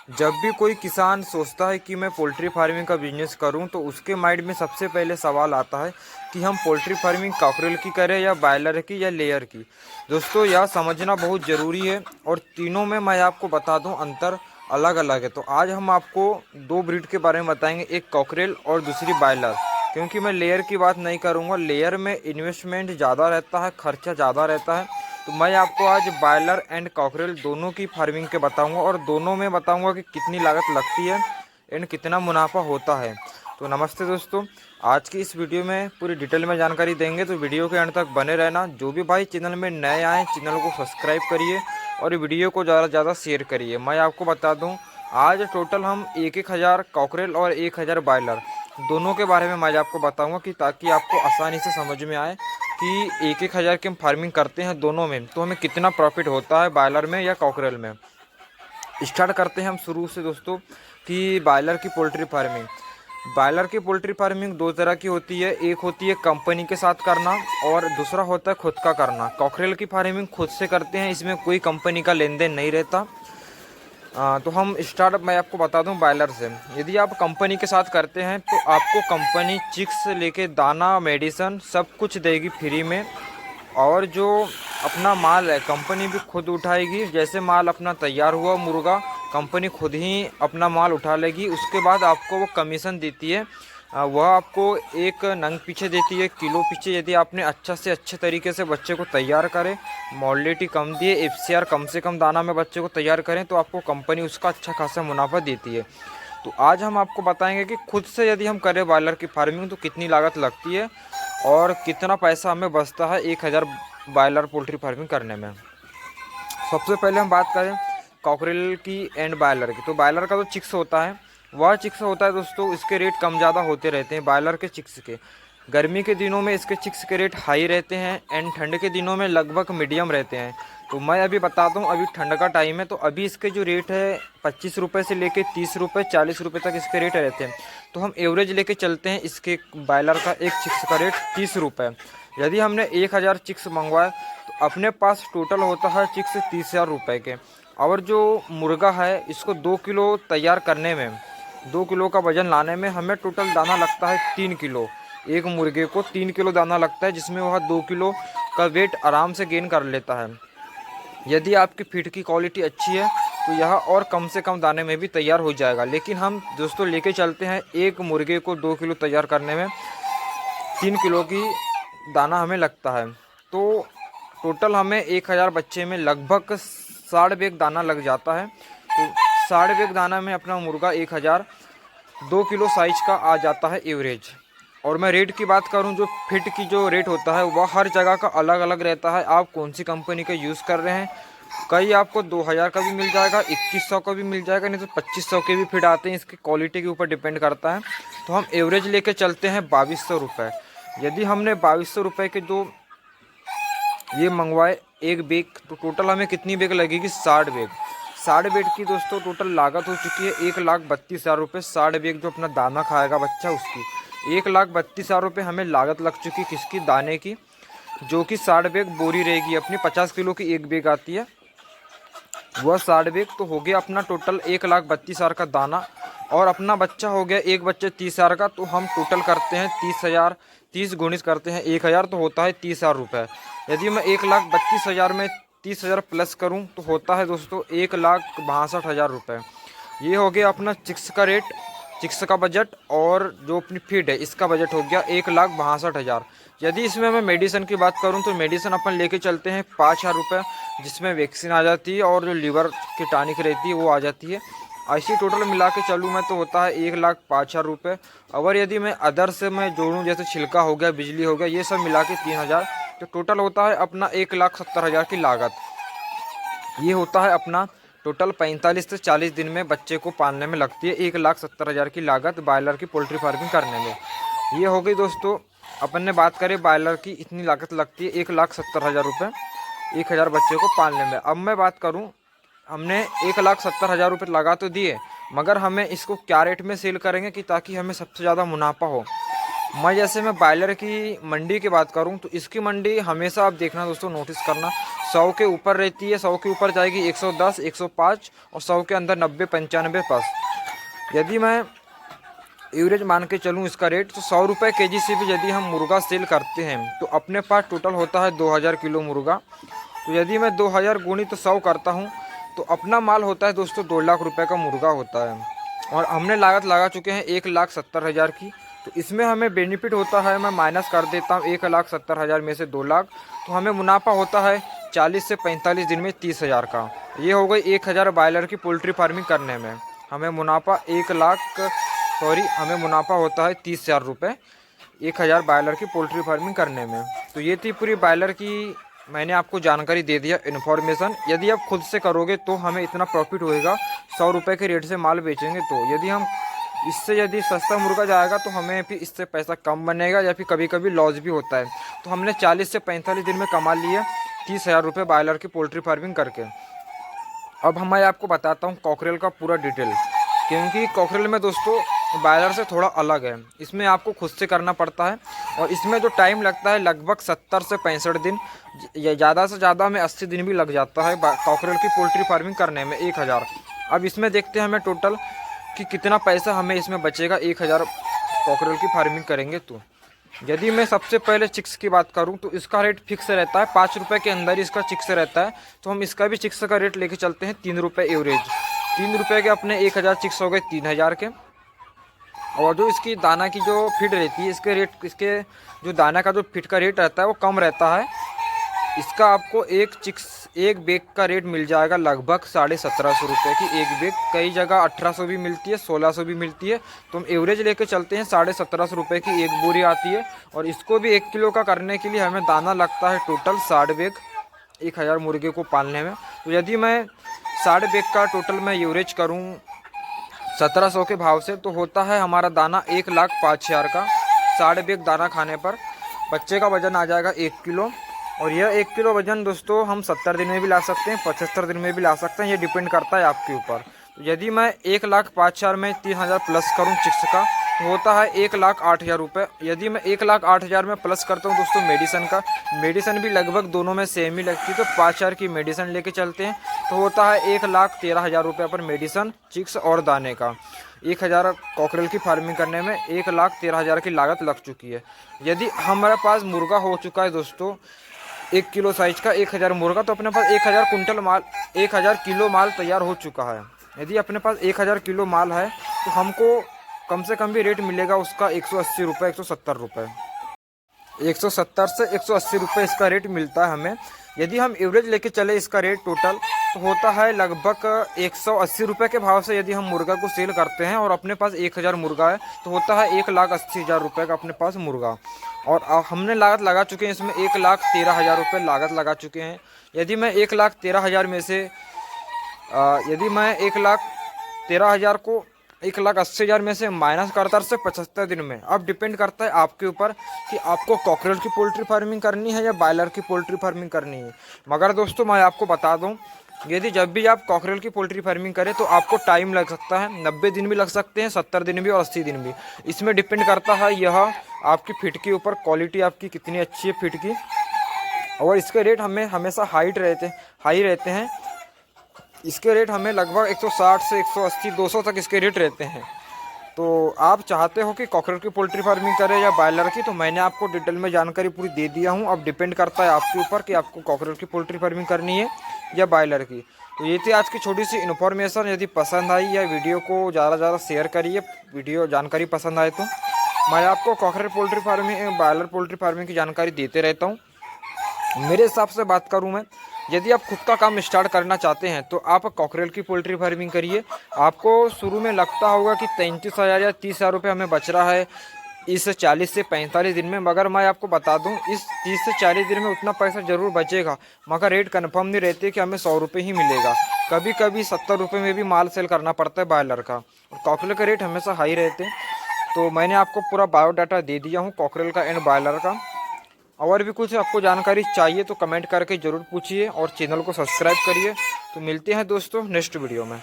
जब भी कोई किसान सोचता है कि मैं पोल्ट्री फार्मिंग का बिजनेस करूं तो उसके माइंड में सबसे पहले सवाल आता है कि हम पोल्ट्री फार्मिंग कॉकरेल की करें या बॉयलर की या लेयर की। दोस्तों, यह समझना बहुत ज़रूरी है और तीनों में मैं आपको बता दूं अंतर अलग अलग है। तो आज हम आपको दो ब्रीड के बारे में बताएंगे, एक कॉकरेल और दूसरी बॉयलर। क्योंकि मैं लेयर की बात नहीं करूँगा, लेयर में इन्वेस्टमेंट ज़्यादा रहता है, खर्चा ज़्यादा रहता है। तो मैं आपको आज बॉयलर एंड कॉकरेल दोनों की फार्मिंग के बताऊंगा और दोनों में बताऊंगा कि कितनी लागत लगती है एंड कितना मुनाफा होता है। तो नमस्ते दोस्तों, आज की इस वीडियो में पूरी डिटेल में जानकारी देंगे, तो वीडियो के अंत तक बने रहना। जो भी भाई चैनल में नए आए, चैनल को सब्सक्राइब करिए और वीडियो को ज़्यादा से ज़्यादा शेयर करिए। मैं आपको बता दूँ, आज टोटल हम 1,000 कॉकरेल और 1,000 बॉयलर दोनों के बारे में मैं आपको बताऊंगा कि ताकि आपको आसानी से समझ में आए कि 1,000 की हम फार्मिंग करते हैं दोनों में तो हमें कितना प्रॉफिट होता है, बॉयलर में या कॉकरेल में। स्टार्ट करते हैं हम शुरू से दोस्तों कि बॉयलर की पोल्ट्री फार्मिंग। बॉयलर की पोल्ट्री फार्मिंग दो तरह की होती है, एक होती है कंपनी के साथ करना और दूसरा होता है खुद का करना। कॉकरेल की फार्मिंग खुद से करते हैं, इसमें कोई कंपनी का लेन देन नहीं रहता। तो हम स्टार्ट मैं आपको बता दूं बॉयलर से। यदि आप कंपनी के साथ करते हैं तो आपको कंपनी चिक्स लेके दाना, मेडिसन सब कुछ देगी फ्री में। और जो अपना माल है कंपनी भी खुद उठाएगी। जैसे माल अपना तैयार हुआ मुर्गा, कंपनी खुद ही अपना माल उठा लेगी। उसके बाद आपको वो कमीशन देती है। वह आपको एक नंग पीछे देती है, किलो पीछे। यदि आपने अच्छा से अच्छे तरीके से बच्चे को तैयार करें, मॉर्लिटी कम दिए, एफसीआर कम से कम दाना में बच्चे को तैयार करें, तो आपको कंपनी उसका अच्छा खासा मुनाफा देती है। तो आज हम आपको बताएंगे कि खुद से यदि हम करें बॉयलर की फार्मिंग तो कितनी लागत लगती है और कितना पैसा हमें बचता है 1,000 बॉयलर पोल्ट्री फार्मिंग करने में। सबसे पहले हम बात करें कॉकरेल की एंड बॉयलर की। तो बॉयलर का जो चिक्स होता है वह चिक्स होता है दोस्तों, इसके रेट कम ज़्यादा होते रहते हैं बॉयलर के चिक्स के। गर्मी के दिनों में इसके चिक्स के रेट हाई रहते हैं एंड ठंड के दिनों में लगभग मीडियम रहते हैं। तो मैं अभी बताता हूँ, अभी ठंड का टाइम है तो अभी इसके जो रेट है 25 रुपये से लेके 30 रुपये 40 रुपये तक इसके रेट रहते हैं। तो हम एवरेज लेके चलते हैं, इसके बॉयलर का एक चिक्स का रेट 30 रुपये। यदि हमने 1,000 चिक्स मंगवाए तो अपने पास टोटल होता है चिक्स 30,000 रुपये के। और जो मुर्गा है इसको 2 किलो तैयार करने में, 2 किलो का वज़न लाने में हमें टोटल दाना लगता है 3 किलो। एक मुर्गे को 3 किलो दाना लगता है, जिसमें वह 2 किलो का वेट आराम से गेन कर लेता है। यदि आपकी फीड की क्वालिटी अच्छी है तो यह और कम से कम दाने में भी तैयार हो जाएगा। लेकिन हम दोस्तों लेके चलते हैं एक मुर्गे को 2 किलो तैयार करने में 3 किलो की दाना हमें लगता है। तो टोटल हमें 1,000 बच्चे में लगभग 60 बैग दाना लग जाता है। तो 60 बैग दाना में अपना मुर्गा 1,000 2 किलो साइज का आ जाता है एवरेज। और मैं रेट की बात करूं, जो फिट की जो रेट होता है वह हर जगह का अलग अलग रहता है। आप कौन सी कंपनी का यूज़ कर रहे हैं, कई आपको 2,000 का भी मिल जाएगा, 2,100 का भी मिल जाएगा, नहीं तो 2,500 के भी फिट आते हैं। इसकी क्वालिटी के ऊपर डिपेंड करता है। तो हम एवरेज लेके चलते हैं 2,200 रुपये। यदि हमने 2,200 रुपये के जो ये मंगवाए एक बैग, तो टोटल हमें कितनी बैग लगेगी, 60 बैग। 60 बैग की दोस्तों टोटल लागत हो चुकी है 1,32,000 रुपये। 60 बैग जो अपना दाना खाएगा बच्चा उसकी 1,32,000 रुपये हमें लागत लग चुकी है, किसकी, दाने की। जो कि 60 बैग बोरी रहेगी अपनी, 50 किलो की एक बैग आती है, वह 60 बैग। तो हो गया अपना टोटल 1,32,000 का दाना। और अपना बच्चा हो गया एक बच्चे 30,000 का। तो हम टोटल करते हैं 30,000, 30 गुणित करते हैं 1,000 तो होता है 30,000 रुपये। यदि मैं 1,32,000 में 30,000 प्लस करूं तो होता है दोस्तों 1,62,000 रुपये। ये हो गया अपना चिक्स का रेट, चिक्स का बजट। और जो अपनी फीड है इसका बजट हो गया 1,62,000। यदि इसमें मैं मेडिसन की बात करूं तो मेडिसन अपन लेके चलते हैं 5,000 रुपये, जिसमें वैक्सीन आ जाती है और जो लीवर की टॉनिक रहती है वो आ जाती है। ऐसी टोटल मिला के चलूँ मैं तो होता है 1,05,000 रुपये। अगर यदि मैं अदर से मैं जोड़ूँ, जैसे छिलका हो गया, बिजली हो गया, ये सब मिला के 3,000, तो टोटल होता है अपना 1,70,000 की लागत। ये होता है अपना टोटल 45 से 40 दिन में बच्चे को पालने में लगती है 1,70,000 की लागत बॉयलर की पोल्ट्री फार्मिंग करने में। ये हो गई दोस्तों, अपन ने बात करें बॉयलर की, इतनी लागत लगती है 1,70,000 रुपये 1,000 बच्चे को पालने में। अब मैं बात करूं, हमने 1,70,000 रुपये लगा तो दिए, मगर हमें इसको क्या रेट में सेल करेंगे कि ताकि हमें सबसे ज़्यादा मुनाफा हो। मैं बॉयलर की मंडी की बात करूं तो इसकी मंडी हमेशा आप देखना दोस्तों, नोटिस करना 100 के ऊपर रहती है, 100 के ऊपर जाएगी 110, 105 और 100 के अंदर 90, 95 प्लस। यदि मैं एवरेज मान के चलूँ इसका रेट, तो 100 रुपये के जी से भी यदि हम मुर्गा सेल करते हैं तो अपने पास टोटल होता है 2000 किलो मुर्गा। तो यदि मैं 2000 गुणी तो 100 करता हूँ तो अपना माल होता है दोस्तों 2 लाख रुपए का मुर्गा होता है। और हमने लागत लगा चुके हैं 1,70,000 की। तो इसमें हमें बेनिफिट होता है, मैं माइनस कर देता हूँ 1,70,000 में से 2 लाख, तो हमें मुनाफा होता है 40 से 45 दिन में 30,000 का। ये हो गई 1000 बॉयलर की पोल्ट्री फार्मिंग करने में हमें मुनाफा हमें मुनाफा होता है 30,000 रुपये 1000 बॉयलर की पोल्ट्री फार्मिंग करने में। तो ये थी पूरी बॉयलर की मैंने आपको जानकारी दे दिया, इन्फॉर्मेशन। यदि आप खुद से करोगे तो हमें इतना प्रॉफिट होएगा, 100 रुपये के रेट से माल बेचेंगे तो। यदि सस्ता मुर्गा जाएगा तो हमें फिर इससे पैसा कम बनेगा या फिर कभी कभी लॉस भी होता है। तो हमने 40 से 45 दिन में कमा लिए 30,000 रुपये बॉयलर की पोल्ट्री फार्मिंग करके। अब मैं आपको बताता हूँ कॉकरेल का पूरा डिटेल, क्योंकि कॉकरेल में दोस्तों बॉयलर से थोड़ा अलग है। इसमें आपको खुद से करना पड़ता है और इसमें जो टाइम लगता है लगभग 70 से 65 दिन, ज़्यादा से ज़्यादा में 80 दिन भी लग जाता है कॉकरेल की पोल्ट्री फार्मिंग करने में 1000। अब इसमें देखते हैं हमें टोटल कि कितना पैसा हमें इसमें बचेगा 1000 कॉकरेल की फार्मिंग करेंगे तो। यदि मैं सबसे पहले चिक्स की बात करूं तो इसका रेट फिक्स रहता है, 5 रुपये के अंदर ही इसका चिक्स रहता है। तो हम इसका भी चिक्स का रेट लेके चलते हैं 3 रुपये एवरेज। 3 रुपये के अपने 1000 चिक्स हो गए 3000 के। और जो इसकी दाना की जो फीड रहती है, इसके जो दाना का जो फीड का रेट रहता है वो कम रहता है। इसका आपको एक बैग का रेट मिल जाएगा लगभग 1750 रुपये की एक बैग। कई जगह 1800 भी मिलती है, 1600 भी मिलती है। तो हम एवरेज लेके चलते हैं 1750 रुपये की एक बोरी आती है। और इसको भी 1 किलो का करने के लिए हमें दाना लगता है टोटल 60 बैग 1000 मुर्गे को पालने में। तो यदि मैं 60 बैग का टोटल मैं एवरेज करूँ 1700 के भाव से, तो होता है हमारा दाना 1,05,000 का। 60 बैग दाना खाने पर बच्चे का वजन आ जाएगा 1 किलो। और यह 1 किलो वजन दोस्तों हम 70 दिन में भी ला सकते हैं, 75 दिन में भी ला सकते हैं, ये डिपेंड करता है आपके ऊपर। तो यदि मैं 1,05,000 में 3000 प्लस करूं चिक्स का, तो होता है 1,08,000 रुपये। यदि मैं 1,08,000 में प्लस करता हूं दोस्तों मेडिसन का, मेडिसन भी लगभग दोनों में सेम ही लगती है, तो 5000 की मेडिसन लेके चलते हैं तो होता है 1,13,000 रुपये पर मेडिसन, चिक्स और दाने का। 1000 कॉकरेल की फार्मिंग करने में 1,13,000 की लागत लग चुकी है। यदि हमारे पास मुर्गा हो चुका है दोस्तों 1 किलो साइज का 1000 मुर्गा, तो अपने पास 1000 किलो माल तैयार हो चुका है। यदि अपने पास 1000 किलो माल है तो हमको कम से कम भी रेट मिलेगा उसका 180 रुपये, 170 रुपये, 170 से 180 रुपये इसका रेट मिलता है हमें। यदि हम एवरेज लेके चले इसका रेट टोटल, तो होता है लगभग 180 रुपये के भाव से। यदि हम मुर्गा को सेल करते हैं और अपने पास 1000 मुर्गा है तो होता है 1,80,000 रुपये का अपने पास मुर्गा। और हमने लागत लगा चुके हैं इसमें 1,13,000 रुपये लागत लगा चुके हैं। यदि मैं 1,13,000 में से यदि मैं 1,13,000 को 1,80,000 में से माइनस करता है 75 दिन में, अब डिपेंड करता है आपके ऊपर कि आपको कॉकरेल की पोल्ट्री फार्मिंग करनी है या बॉयलर की पोल्ट्री फार्मिंग करनी है। मगर दोस्तों मैं आपको बता दूं, यदि जब भी आप कॉकरेल की पोल्ट्री फार्मिंग करें तो आपको टाइम लग सकता है, 90 दिन भी लग सकते हैं, 70 दिन भी और 80 दिन भी। इसमें डिपेंड करता है यह आपकी फिट के ऊपर, क्वालिटी आपकी कितनी अच्छी है फिट की। और इसके रेट हमें हमेशा हाई रहते हैं। इसके रेट हमें लगभग 160 से 180, 200 तक इसके रेट रहते हैं। तो आप चाहते हो कि कॉकरेल की पोल्ट्री फार्मिंग करें या बॉयलर की, तो मैंने आपको डिटेल में जानकारी पूरी दे दिया हूँ। अब डिपेंड करता है आपके ऊपर कि आपको कॉकरेल की पोल्ट्री फार्मिंग करनी है या बॉयलर की। तो ये थी आज की छोटी सी इन्फॉर्मेशन। यदि पसंद आई या वीडियो को ज़्यादा से ज़्यादा शेयर करिए, वीडियो जानकारी पसंद आए तो। मैं आपको cockerel poultry farming, boiler poultry farming की जानकारी देते रहता हूँ। मेरे हिसाब से बात करूँ मैं, यदि आप खुद का काम स्टार्ट करना चाहते हैं तो आप कॉकरेल की पोल्ट्री फार्मिंग करिए। आपको शुरू में लगता होगा कि 33,000 या 30,000 रुपये हमें बच रहा है इस 40 से 45 दिन में, मगर मैं आपको बता दूं इस 30 से 40 दिन में उतना पैसा ज़रूर बचेगा, मगर रेट कन्फर्म नहीं रहती कि हमें 100 रुपये ही मिलेगा। कभी कभी 70 रुपये में भी माल सेल करना पड़ता है बॉयलर का, और कॉकरेल का रेट हमेशा हाई रहते हैं। तो मैंने आपको पूरा बायोडाटा दे दिया हूँ कॉकरेल का एंड बॉयलर का। और भी कुछ आपको जानकारी चाहिए तो कमेंट करके ज़रूर पूछिए और चैनल को सब्सक्राइब करिए। तो मिलते हैं दोस्तों नेक्स्ट वीडियो में।